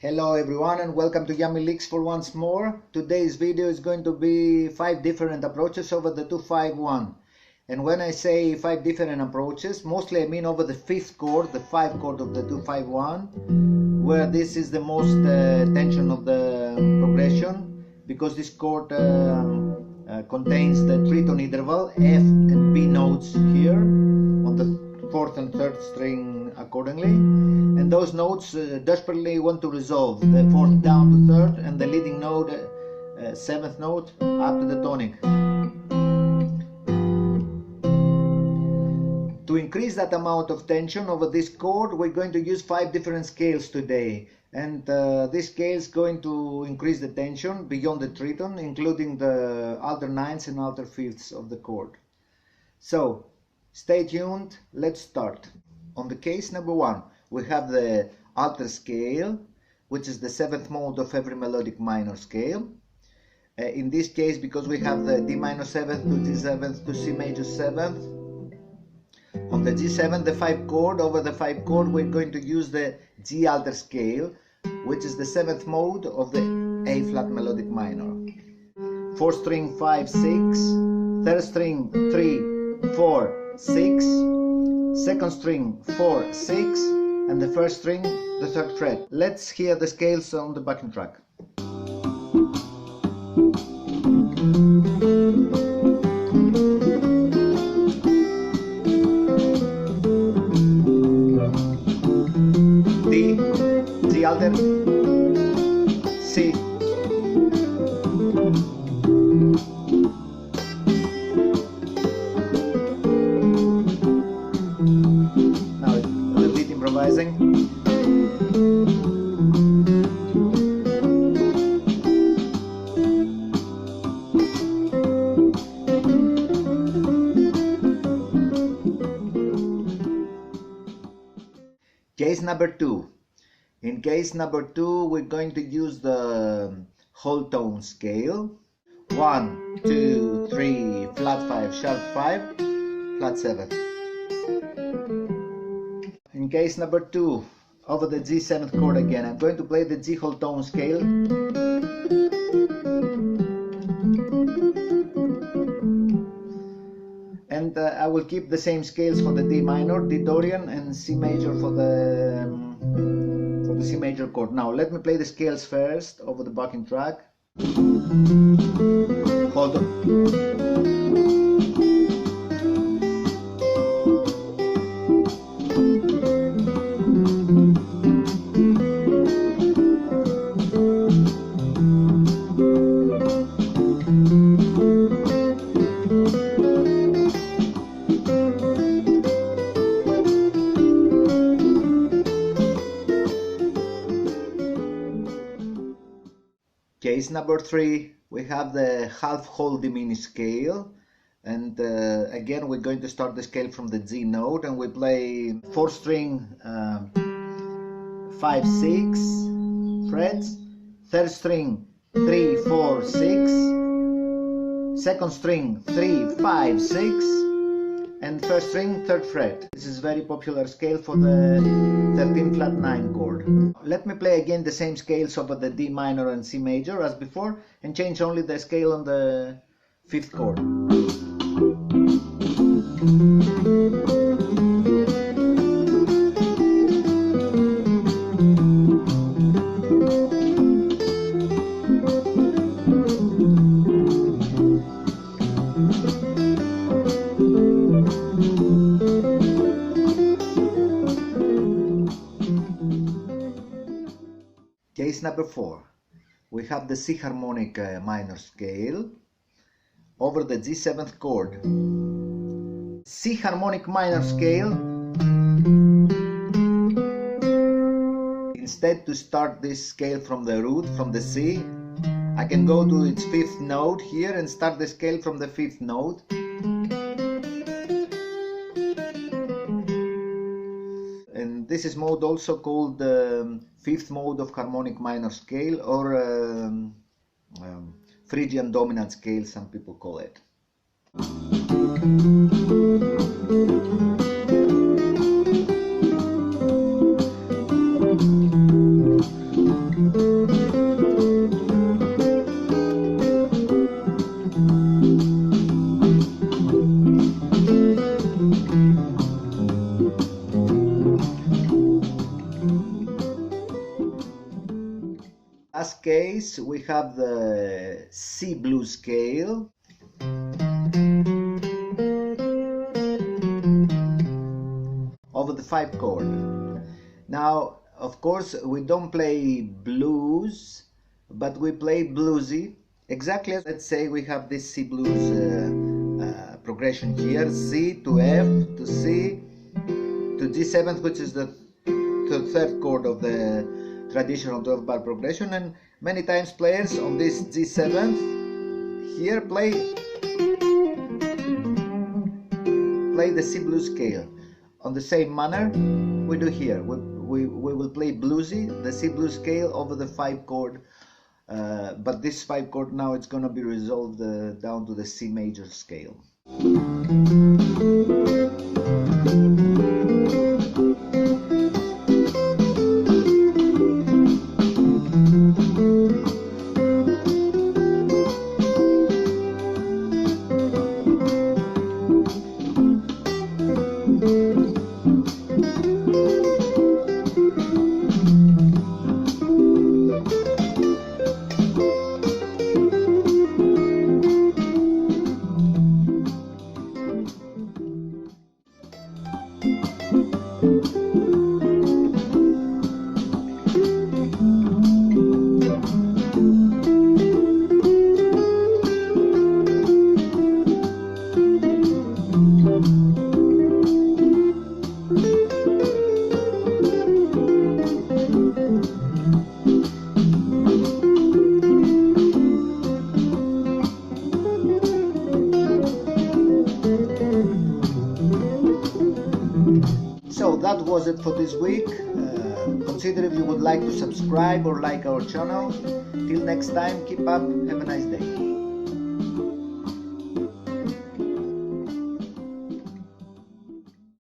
Hello everyone and welcome to Yummy Leaks for once more. Today's video is going to be 5 different approaches over the 2-5-1. And when I say 5 different approaches, mostly I mean over the 5th chord, the 5 chord of the 2-5-1, where this is the most tension of the progression, because this chord contains the tritone interval, F and B notes here on the 4th and 3rd string accordingly, and those notes desperately want to resolve the 4th down to 3rd and the leading note, 7th note, up to the tonic. To increase that amount of tension over this chord, we're going to use 5 different scales today, and this scale is going to increase the tension beyond the tritone, including the alter 9ths and alter 5ths of the chord. So stay tuned, let's start. On the case number 1, we have the alter scale, which is the 7th mode of every melodic minor scale. In this case, because we have the D minor 7th to G 7th to C major 7th, on the G7, the 5 chord, over the 5 chord, we're going to use the G alter scale, which is the 7th mode of the A flat melodic minor. 4th string 5, 6, 3rd string 3, 4, 6, 2nd string 4, 6, and the 1st string the 3rd fret. Let's hear the scales on the backing track. D, G alter, C, now a little bit improvising. Case number 2. In case number 2, we're going to use the whole tone scale. 1, 2, 3, flat 5, sharp 5, flat 7. In case number 2, over the G 7th chord again, I'm going to play the G whole tone scale. And I will keep the same scales for the D minor, D Dorian, and C major for the C major chord. Now let me play the scales first over the backing track. Hold on. Case number 3, we have the half whole diminished scale, and again we're going to start the scale from the G note, and we play 4th string 5, 6 frets, 3rd string 3, 4, 6, 2nd string 3, 5, 6, and 1st string 3rd fret. This is very popular scale for the 13 flat 9 chord. Let me play again the same scales over the D minor and C major as before, and change only the scale on the 5th chord. Case number 4, we have the C harmonic minor scale over the G 7th chord. C harmonic minor scale, instead to start this scale from the root, from the C, I can go to its 5th note here and start the scale from the 5th note. And this is mode also called the 5th mode of harmonic minor scale, or Phrygian dominant scale, some people call it. as case, we have the C blues scale, over the 5 chord. Now, of course, we don't play blues, but we play bluesy. Exactly as, let's say, we have this C blues progression here, C to F to C to G7, which is the third chord of the traditional 12-bar progression, and many times players on this G7 here play the C blues scale on the same manner we do here. We will play bluesy, the C blues scale over the 5 chord, but this 5 chord now it's gonna be resolved down to the C major scale. So that was it for this week. Consider if you would like to subscribe or like our channel. Till next time, keep up, have a nice day.